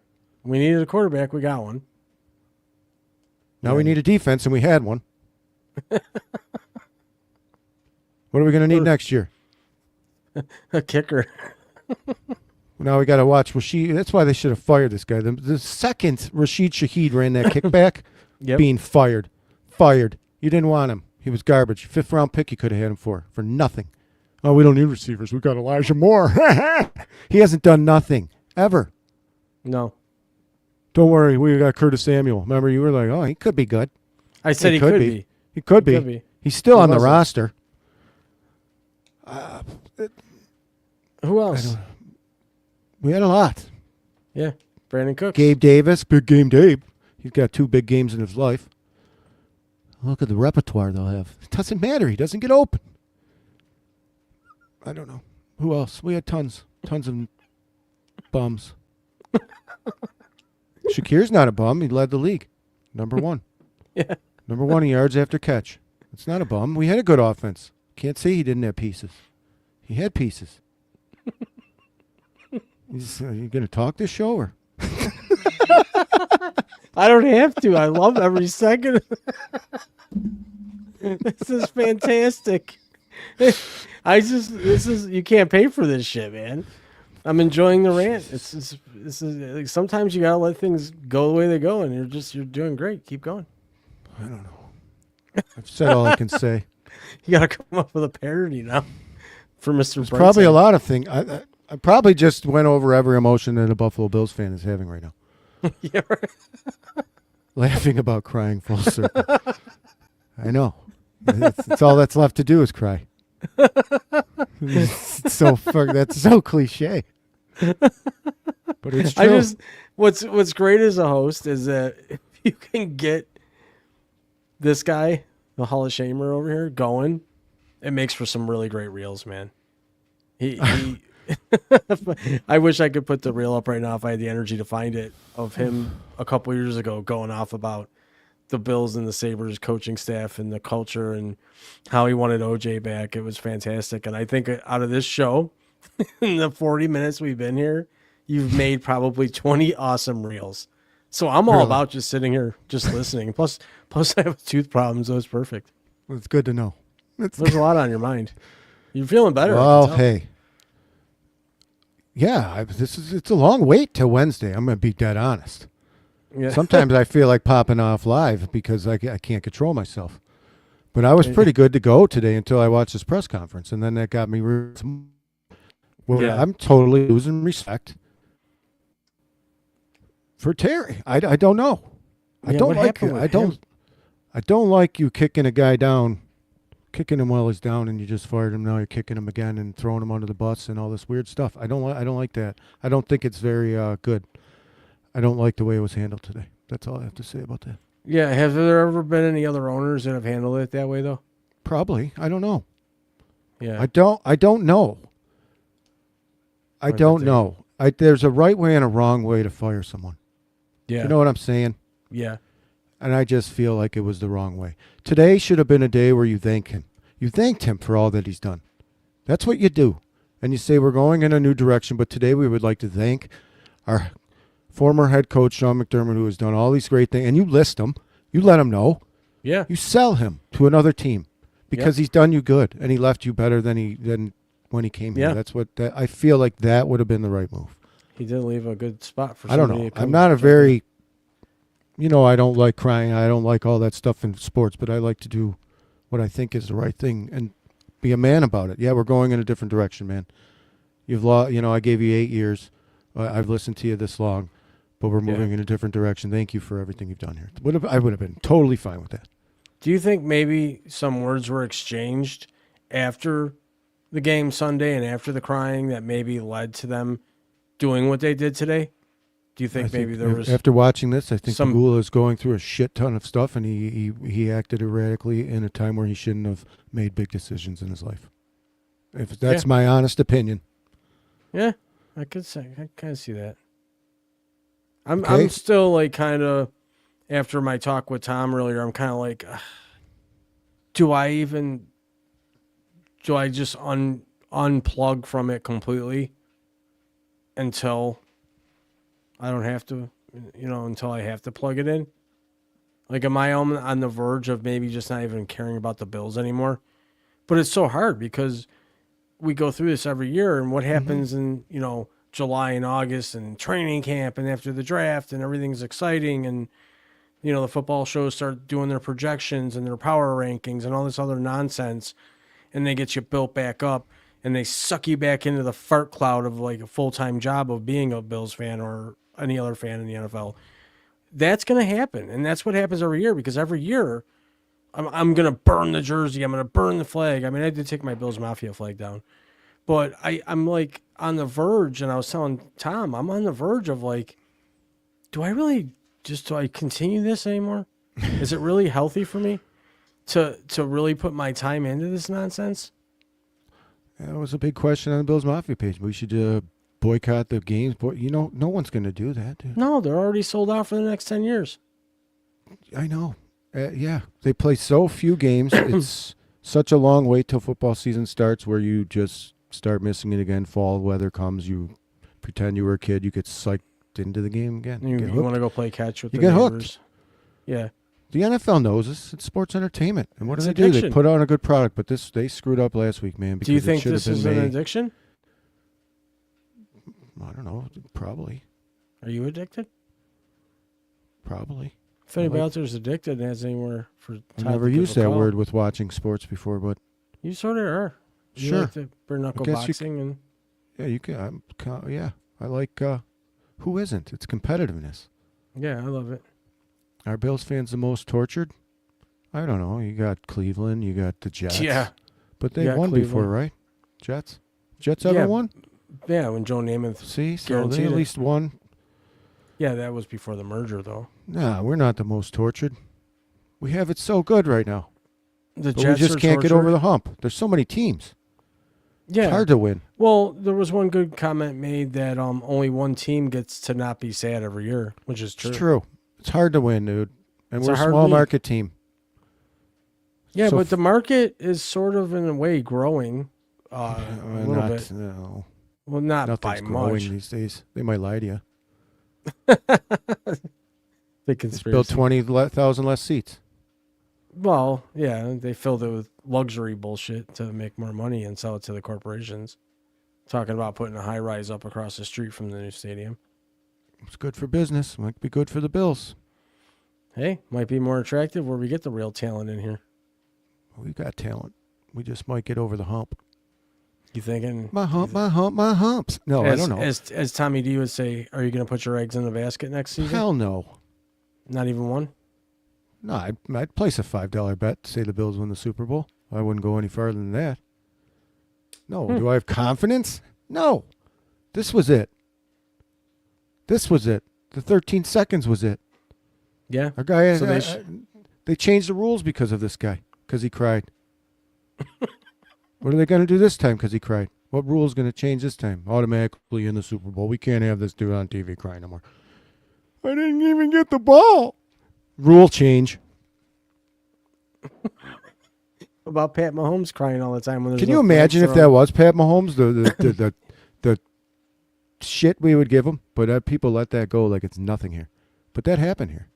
We needed a quarterback. We got one. Now we need a defense, and we had one. What are we going to need next year? A kicker. Now we got to watch Rashid. That's why they should have fired this guy. The second Rashid Shaheed ran that kickback, Yep. being fired. Fired. You didn't want him. He was garbage. 5th round pick you could have had him for nothing. Oh, we don't need receivers. We got Elijah Moore. He hasn't done nothing ever. No. Don't worry. We got Curtis Samuel. Remember, you were like, oh, he could be good. I said he could be. He could He be. could be. He's still He on the wasn't. roster. Who else? We had a lot. Yeah. Brandon Cooks. Gabe Davis, big game Gabe. He's got 2 big games in his life. Look at the repertoire they'll have. It doesn't matter. He doesn't get open. I don't know. Who else? We had tons of bums. Shakir's not a bum. He led the league. Number 1. Yeah. Number 1 in yards after catch. It's not a bum. We had a good offense. Can't say he didn't have pieces. He had pieces. You going to talk this show or? I don't have to. I love every second. This is fantastic. You can't pay for this shit, man. I'm enjoying the rant. This is like, sometimes you gotta let things go the way they go, and you're doing great. Keep going. I don't know. I've said all I can say. You gotta come up with a parody now for Mr. There's probably a lot of things. I probably just went over every emotion that a Buffalo Bills fan is having right now. Yeah, right. Laughing about crying full circle. I know. It's all that's left to do is cry. It's that's so cliche. But it's true. What's great as a host is that if you can get this guy, the Hall of Shamer over here, going, it makes for some really great reels, man. He I wish I could put the reel up right now if I had the energy to find it, of him a couple years ago going off about the Bills and the Sabres coaching staff and the culture and how he wanted OJ back. It was fantastic. And I think out of this show, in the 40 minutes we've been here, you've made probably 20 awesome reels. So I'm all Really? about just sitting here, just listening. Plus I have tooth problems, so it's perfect. It's good to know. There's a lot on your mind. You're feeling better. I can Well, tell. hey. Yeah, it's a long wait till Wednesday. I'm going to be dead honest. Yeah. Sometimes I feel like popping off live because I can't control myself. But I was pretty good to go today until I watched this press conference, and then that got me. Yeah. I'm totally losing respect for Terry. I don't know. I Yeah, don't what like happened with I don't like you kicking a guy down, kicking him while he's down, and you just fired him. Now you're kicking him again and throwing him under the bus and all this weird stuff. I don't like that. I don't think it's very good. I don't like the way it was handled today. That's all I have to say about that. Yeah. Have there ever been any other owners that have handled it that way, though? Probably. I don't know. Yeah. I don't know. I don't know. There's a right way and a wrong way to fire someone. Yeah. You know what I'm saying? Yeah. And I just feel like it was the wrong way. Today should have been a day where you thank him. You thanked him for all that he's done. That's what you do. And you say, we're going in a new direction, but today we would like to thank our former head coach, Sean McDermott, who has done all these great things. And you list him. You let him know. Yeah. You sell him to another team because he's done you good and he left you better than when he came here. That's what I feel like that would have been the right move. He did leave a good spot for I don't somebody know. to come I'm not a jump very, I don't like crying. I don't like all that stuff in sports, but I like to do what I think is the right thing and be a man about it. Yeah, we're going in a different direction, man. You've lost, I gave you 8 years. I've listened to you this long, but we're moving in a different direction. Thank you for everything you've done here. I would have been totally fine with that. Do you think maybe some words were exchanged after the game Sunday and after the crying that maybe led to them doing what they did today? Do you think maybe there was... After watching this, I think Pegula is going through a shit ton of stuff, and he acted erratically in a time where he shouldn't have made big decisions in his life. If that's my honest opinion. Yeah, I kind of see that. I'm still like kind of, after my talk with Tom earlier, I'm kind of like, do I just unplug from it completely until I don't have to, until I have to plug it in? Like, am I on the verge of maybe just not even caring about the Bills anymore? But it's so hard because we go through this every year, and what happens in, July and August and training camp and after the draft, and everything's exciting, and, the football shows start doing their projections and their power rankings and all this other nonsense, and they get you built back up, and they suck you back into the fart cloud of like a full-time job of being a Bills fan or any other fan in the NFL. That's going to happen, and that's what happens every year, because every year I'm going to burn the jersey. I'm going to burn the flag. I mean, I did take my Bills Mafia flag down. But I'm like on the verge, and I was telling Tom, I'm on the verge of like, do I continue this anymore? Is it really healthy for me to really put my time into this nonsense? That was a big question on the Bills Mafia page. We should boycott the games. No one's going to do that, dude. No, they're already sold out for the next 10 years. I know. Yeah, they play so few games. It's such a long wait till football season starts where you just start missing it again. Fall weather comes, you pretend you were a kid, you get psyched into the game again. You want to go play catch with you the get neighbors. Hooked. Yeah. The NFL knows this. It's sports entertainment. And what do they addiction. do? They put on a good product, but they screwed up last week, man. Do you think this is an addiction? I don't know. Probably. Are you addicted? Probably. If anybody out there is addicted and has anywhere for time, I never used that word with watching sports before, but you sort of are. You sure. like the bare knuckle boxing and yeah, you can. Yeah, I like. Who isn't? It's competitiveness. Yeah, I love it. Are Bills fans the most tortured? I don't know. You got Cleveland. You got the Jets. Yeah, but they won Cleveland before, right? Jets ever won? Yeah, when Joe Namath. See, so they at least won. Yeah, that was before the merger, though. Nah, we're not the most tortured. We have it so good right now. The but Jets we just can't get over the hump. There's so many teams. Yeah, it's hard to win. Well, there was one good comment made that only one team gets to not be sad every year, which is true. It's true. It's hard to win, dude. And we're a small league. market team. Yeah, but the market is sort of, in a way, growing a little bit. No. Well, not Nothing's by growing much. these days. They might lie to you. The conspiracy. Built 20,000 less seats. Well, yeah, they filled it with luxury bullshit to make more money and sell it to the corporations. Talking about putting a high rise up across the street from the new stadium. It's good for business. Might be good for the Bills. Hey, might be more attractive where we get the real talent in here. We got talent. We just might get over the hump. You thinking? My humps. No, I don't know. As Tommy D would say, are you going to put your eggs in the basket next season? Hell no. Not even one? No, I'd place a $5 bet to say the Bills win the Super Bowl. I wouldn't go any farther than that. No. Do I have confidence? No. This was it. The 13 seconds was it. Yeah. Our guy. So they changed the rules because of this guy. Because he cried. What are they going to do this time because he cried? What rule is going to change this time? Automatically in the Super Bowl. We can't have this dude on TV crying no more. I didn't even get the ball. Rule change. About Pat Mahomes crying all the time when there's Can no you imagine flags if that thrown? was Pat Mahomes? The shit we would give him, but people let that go like it's nothing here. But that happened here.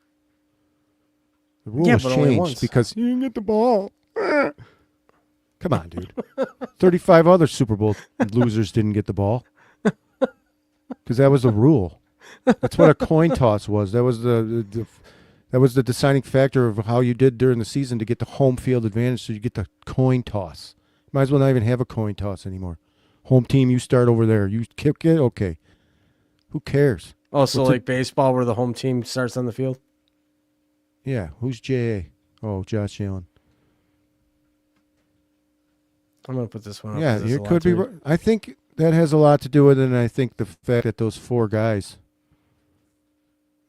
The rule was but only changed once. because you didn't get the ball. Come on, dude. 35 other Super Bowl losers didn't get the ball because that was the rule. That's what a coin toss was. That was that was the deciding factor of how you did during the season to get the home field advantage. So you get the coin toss. Might as well not even have a coin toss anymore. Home team, you start over there. You kick it, okay. Who cares? Oh, so What's like baseball where the home team starts on the field? Yeah, who's J.A.? Oh, Josh Allen. I'm going to put this one up. Yeah, 'cause there's a it lot could to be. it. I think that has a lot to do with it, and I think the fact that those four guys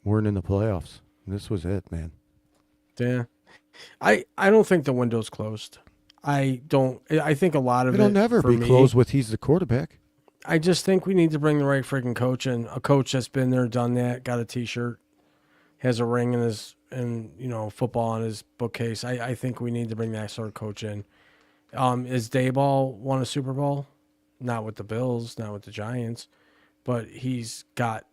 weren't in the playoffs. This was it, man. Yeah. I don't think the window's closed. I think a lot of It'll it never for be me, closed with he's the quarterback. I just think we need to bring the right freaking coach in. A coach that's been there, done that, got a T-shirt, has a ring in his, and football on his bookcase. I think we need to bring that sort of coach in. Is Dayball won a Super Bowl? Not with the Bills, not with the Giants, but he's got.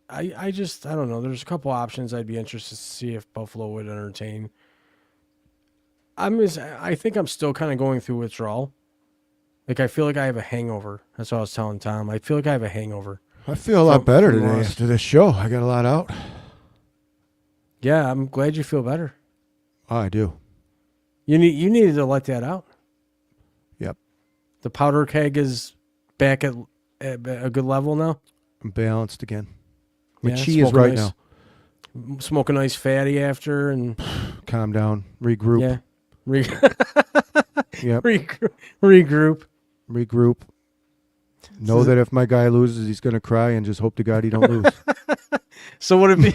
I don't know. There's a couple options I'd be interested to see if Buffalo would entertain. I think I'm still kind of going through withdrawal. Like, I feel like I have a hangover. That's what I was telling Tom. I feel like I have a hangover. I feel a lot better from today last- after this show. I got a lot out. Yeah, I'm glad you feel better. Oh, I do. You needed to let that out. Yep. The powder keg is back at a good level now. I'm balanced again. My Yeah, chi is smoking right nice. now. Smoke a nice fatty after, and Calm down. Regroup. yeah, Yep. regroup. Regroup. Know that if my guy loses, he's going to cry and just hope to God he don't lose. So would it be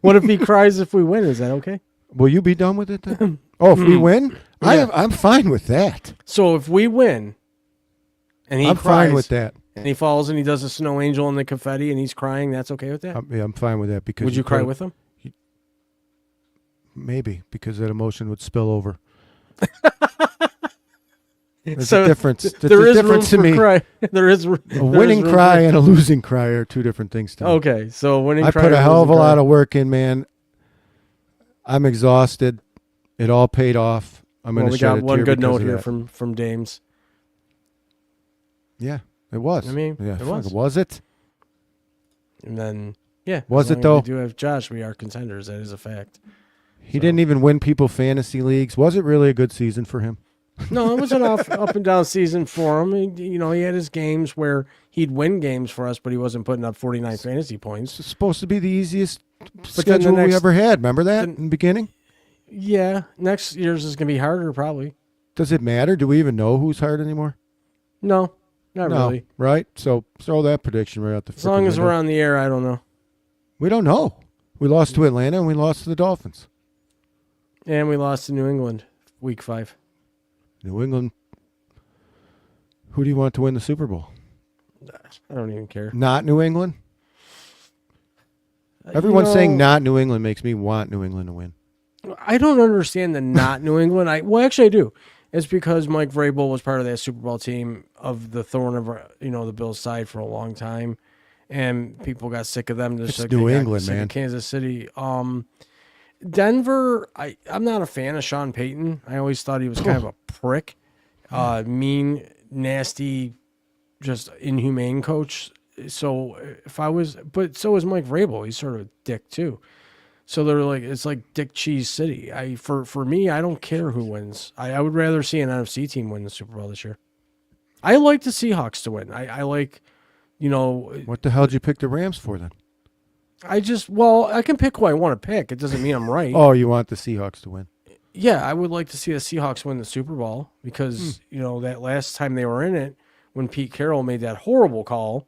what if he cries if we win? Is that okay? Will you be done with it then? Oh, if we win? Yeah. I'm fine with that. So if we win, and he I'm cries, fine with that. and he falls and he does a snow angel in the confetti and he's crying, that's okay with that? I'm fine with that because Would you cry with him? Maybe because that emotion would spill over. There's So a difference. There's there a is room difference to for me. cry. There is A winning cry and a losing cry are two different things to me. Okay, so winning I cry. put a and hell of a losing lot cry. of work in, man. I'm exhausted. It all paid off. I'm going Well, to we shed got a one tear good because note of here that. from Dames. Yeah, it was. I mean, yeah, it fuck, was. Was it? And then, yeah. Was as it, long as though? We do have Josh. We are contenders. That is a fact. He didn't even win people fantasy leagues. Was it really a good season for him? No, it was an up and down season for him. He had his games where he'd win games for us, but he wasn't putting up 49 fantasy points. It's supposed to be the easiest then the schedule we next- ever had. Remember that in the beginning? Yeah, next year's is going to be harder, probably. Does it matter? Do we even know who's hard anymore? No, not No, really. right? So throw that prediction right out the As long frickin' as we're window. on the air, I don't know. We don't know. We lost to Atlanta and we lost to the Dolphins. And we lost to New England, week 5. New England. Who do you want to win the Super Bowl? I don't even care. Not New England? Everyone saying not New England makes me want New England to win. I don't understand the not New England. Actually, I do. It's because Mike Vrabel was part of that Super Bowl team of the thorn of the Bills' side for a long time, and people got sick of them. Just It's like New they got England, sick of man. Kansas City. Denver. I'm not a fan of Sean Payton. I always thought he was kind of a prick, mean, nasty, just inhumane coach. So but so is Mike Vrabel. He's sort of a dick too. So they're like, it's like Dick Cheese City. For me, I don't care who wins. I would rather see an NFC team win the Super Bowl this year. I like the Seahawks to win. I like, What the hell did you pick the Rams for then? I can pick who I want to pick. It doesn't mean I'm right. Oh, you want the Seahawks to win. Yeah, I would like to see the Seahawks win the Super Bowl because, that last time they were in it, when Pete Carroll made that horrible call,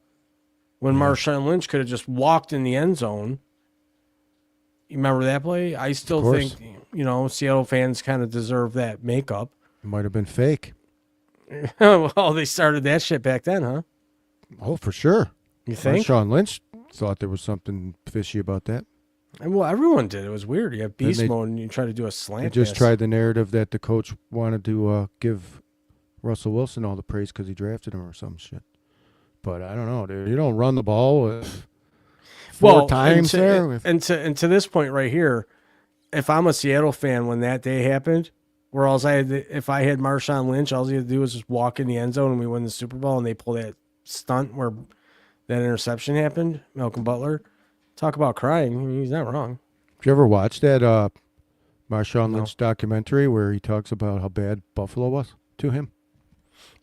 when Marshawn Lynch could have just walked in the end zone. You remember that play? I still think, Seattle fans kind of deserve that makeup. It might have been fake. Well, they started that shit back then, huh? Oh, for sure. You think? Marshawn Lynch thought there was something fishy about that. Well, everyone did. It was weird. You have beast they- mode and you try to do a slant. They just pass. tried the narrative that the coach wanted to give Russell Wilson all the praise because he drafted him or some shit. But I don't know, dude. You don't run the ball four times there. And to this point right here, if I'm a Seattle fan when that day happened, where if I had Marshawn Lynch, all he had to do was just walk in the end zone and we win the Super Bowl and they pull that stunt where that interception happened, Malcolm Butler. Talk about crying. I mean, he's not wrong. Did you ever watch that Marshawn Lynch documentary where he talks about how bad Buffalo was to him?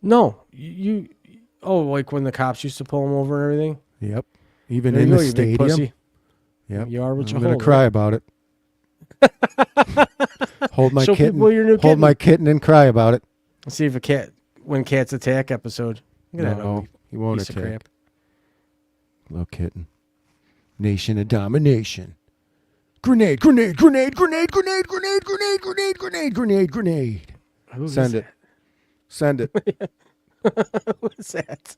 No. Like when the cops used to pull him over and everything? Yep. Even There in you go, the you big stadium. pussy. Yep. You are what you I'm hold. gonna cry about it. Hold my Show kitten. people your new Hold kitten. my kitten and cry about it. Let's see if when cats attack episode. Look at that No, ugly he won't piece of attack. crap. Little kitten. Nation of domination. Grenade, grenade, grenade, grenade, grenade, grenade, grenade, grenade, grenade, grenade, grenade. Who is Send it. Send it. What's that?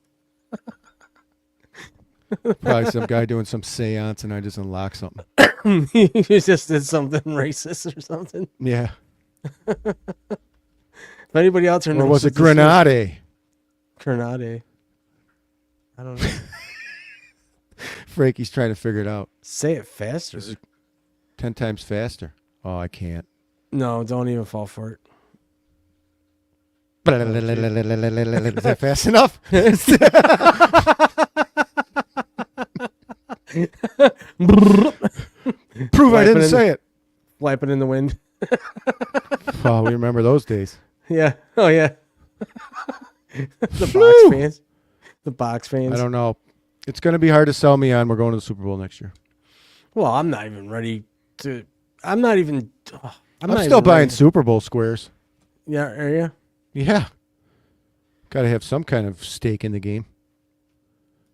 Probably some guy doing some seance and I just unlock something. You just did something racist or something. Yeah. If anybody out there knows, Or was it what this is- grenade? Grenade. I don't know. Frankie's trying to figure it out. Say it faster. This is 10 times faster. Oh, I can't. No, don't even fall for it. Is that fast enough? Prove I didn't say it. Flapping in the wind. Oh, we remember those days. Yeah. Oh, yeah. The box fans. The box fans. I don't know. It's going to be hard to sell me on we're going to the Super Bowl next year. Well, I'm not even ready to. I'm not even. I'm still buying Super Bowl squares. Yeah, are you? Yeah. Got to have some kind of stake in the game.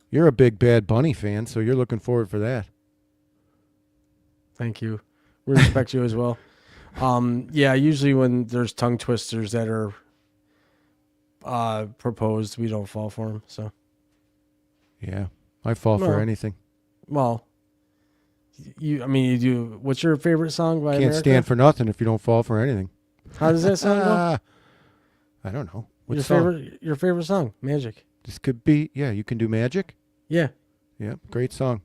You're a big Bad Bunny fan, so you're looking forward for that. Thank you. We respect you as well. Yeah, usually when there's tongue twisters that are proposed, we don't fall for them. So, Yeah. I fall for Well, anything. well, you do. What's your favorite song by Can't America? stand for nothing if you don't fall for anything. How does that song go? I don't know. What Your favorite song, Magic. This could be, yeah, You Can Do Magic. Yeah, Yeah, great song.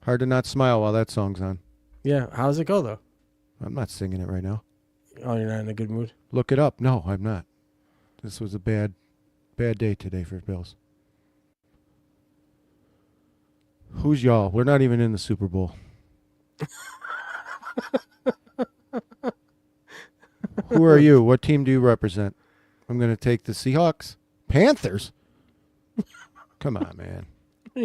Hard to not smile while that song's on. yeah. How does it go though? I'm not singing it right now. Oh, you're not in a good mood. Look it up. No, I'm not. This was a bad day today for Bills. Who's y'all? We're not even in the Super Bowl. Who are you? What team do you represent? I'm going to take the Seahawks. Panthers? Come on, man.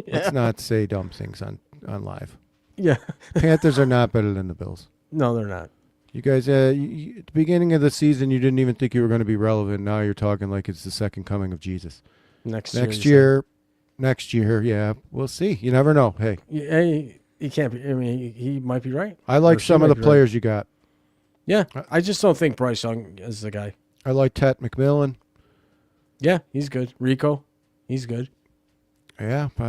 Let's not say dumb things on live. Yeah. Panthers are not better than the Bills. No, they're not. You guys, at the beginning of the season, you didn't even think you were going to be relevant. Now you're talking like it's the second coming of Jesus. Next Next year, yeah, we'll see. You never know. Hey, Hey, he can't be. I mean, he might be right. I like Or she some of might the be right. players you got. Yeah, I just don't think Bryce Young is the guy. I like Tet McMillan. Yeah, he's good. Rico, he's good. Yeah, Who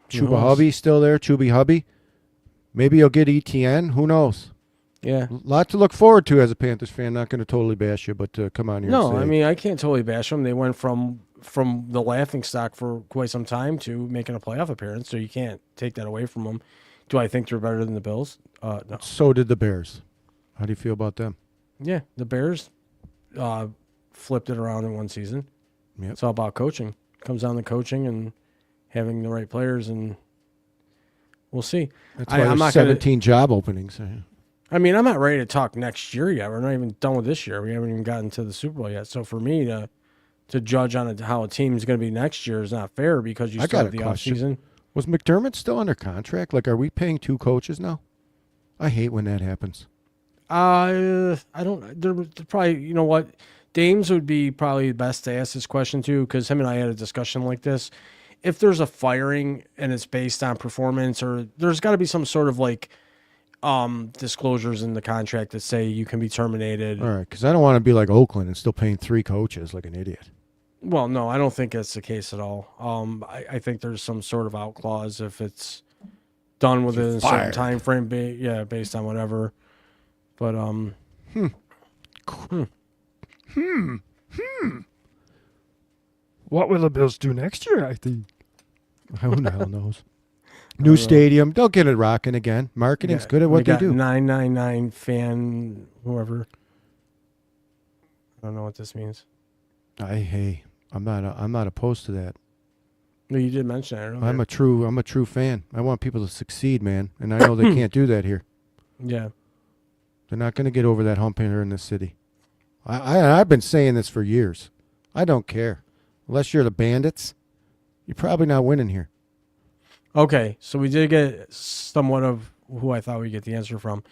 Chuba knows? Hubby still there. Chubby Hubby. Maybe you'll get ETN. Who knows? Yeah. Lot to look forward to as a Panthers fan. Not going to totally bash you, but come on here. No, and say, I mean I can't totally bash them. They went from the laughing stock for quite some time to making a playoff appearance, so you can't take that away from them. Do I think they're better than the Bills? No. so did the Bears. How do you feel about them? Yeah, the Bears flipped it around in one season. Yep. It's all about coaching. It comes down to coaching and having the right players, and we'll see. That's why I'm there's not 17 job openings. I mean, I'm not ready to talk next year yet. We're not even done with this year. We haven't even gotten to the Super Bowl yet. So for me to judge on how a team is going to be next year is not fair because you I still got have a the question. offseason. Was McDermott still under contract? Like, are we paying two coaches now? I hate when that happens. I don't. They're probably, you know what, Dames would be probably best to ask this question to, because him and I had a discussion like this. If there's a firing and it's based on performance, or there's got to be some sort of like disclosures in the contract that say you can be terminated. All right, because I don't want to be like Oakland and still paying 3 coaches like an idiot. Well, no, I don't think that's the case at all. I think there's some sort of out clause if it's done within a certain time frame, based on whatever. But What will the Bills do next year? I think. Who the hell knows? New stadium. They'll get it rocking again. Marketing's good at what they do. 999 fan, whoever. I don't know what this means. I'm not opposed to that. No, you did mention it earlier. I'm a true fan. I want people to succeed, man, and I know they can't do that here. Yeah. They're not going to get over that hump here in this city. I've been saying this for years. I don't care. Unless you're the Bandits, you're probably not winning here. Okay, so we did get somewhat of who I thought we'd get the answer from.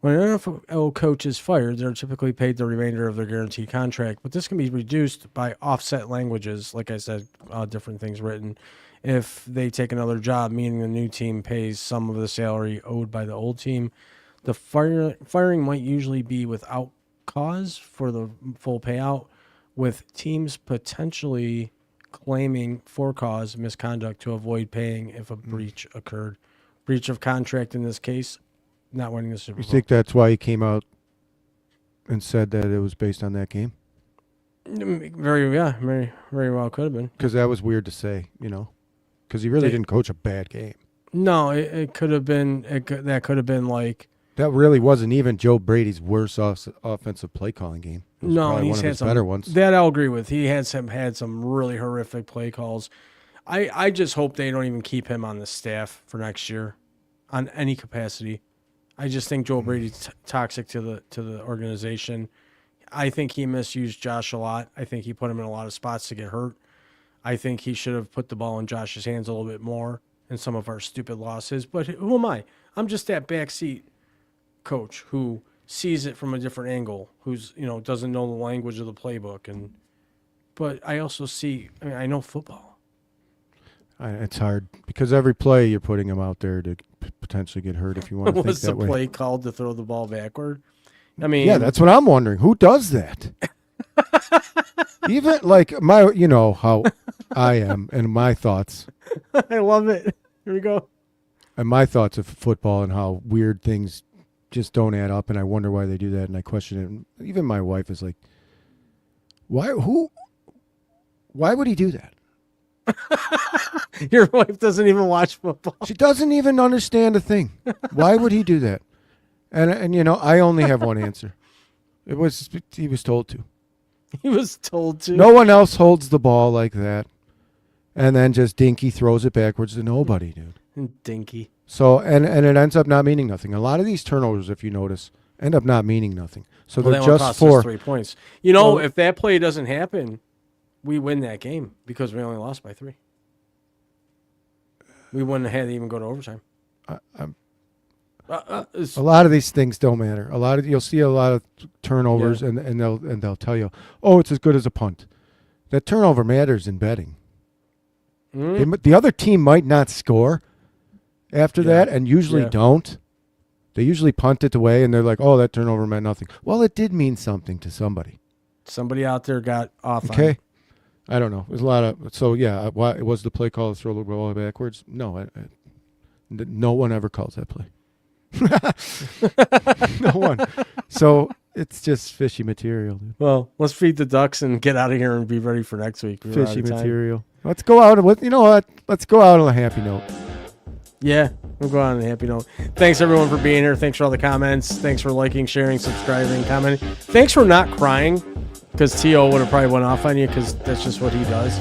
When an NFL coach is fired, they're typically paid the remainder of their guaranteed contract, but this can be reduced by offset languages, like I said, different things written. If they take another job, meaning the new team pays some of the salary owed by the old team, the firing might usually be without cause for the full payout, with teams potentially claiming for cause misconduct to avoid paying if a breach occurred. Breach of contract in this case, not winning the Super Bowl. You think that's why he came out and said that it was based on that game? Very well could have been. Because that was weird to say, because he really didn't coach a bad game. No, it could have been. That could have been like. That really wasn't even Joe Brady's worst offensive play calling game. It was No, probably he's one of had his some better ones. That I'll agree with. He had some really horrific play calls. I just hope they don't even keep him on the staff for next year, on any capacity. I just think Joe Brady's toxic to the organization. I think he misused Josh a lot. I think he put him in a lot of spots to get hurt. I think he should have put the ball in Josh's hands a little bit more in some of our stupid losses. But who am I? I'm just that backseat coach who sees it from a different angle, who's doesn't know the language of the playbook, but I also I know football. It's hard because every play you're putting him out there to potentially get hurt if you want to think that way. Was the play called to throw the ball backward? I mean, yeah, that's what I'm wondering. Who does that? Even like how I am and my thoughts. I love it. Here we go. And my thoughts of football and how weird things just don't add up, and I wonder why they do that, and I question it. And even my wife is like, why would he do that? Your wife doesn't even watch football. She doesn't even understand a thing. Why would he do that? And I only have one answer. He was told to. He was told to. No one else holds the ball like that. And then just dinky throws it backwards to nobody, dude. Dinky. So and it ends up not meaning nothing. A lot of these turnovers, if you notice, end up not meaning nothing. So they're just for 3 points. If that play doesn't happen, we win that game because we only lost by 3. We wouldn't have had to even go to overtime. A lot of these things don't matter. You'll see a lot of turnovers, and they'll tell you, oh, it's as good as a punt. That turnover matters in betting. The other team might not score after that, and usually don't. They usually punt it away, and they're like, oh, that turnover meant nothing. Well, it did mean something to somebody. Somebody out there got off on it. I don't know. There's a lot of... So, yeah, why was the play call to throw the ball backwards? No. No one ever calls that play. No one. So, it's just fishy material. Dude. Well, let's feed the ducks and get out of here and be ready for next week. Fishy material. Let's go out with... You know what? Let's go out on a happy note. Yeah, we'll go on a happy note. Thanks, everyone, for being here. Thanks for all the comments. Thanks for liking, sharing, subscribing, commenting. Thanks for not crying, because T.O. would have probably went off on you, because that's just what he does.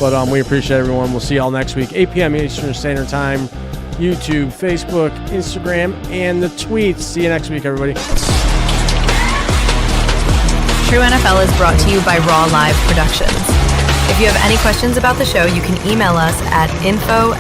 But we appreciate everyone. We'll see y'all next week, 8 p.m. Eastern Standard Time, YouTube, Facebook, Instagram, and the tweets. See you next week, everybody. True NFL is brought to you by Raw Live Productions. If you have any questions about the show, you can email us at info@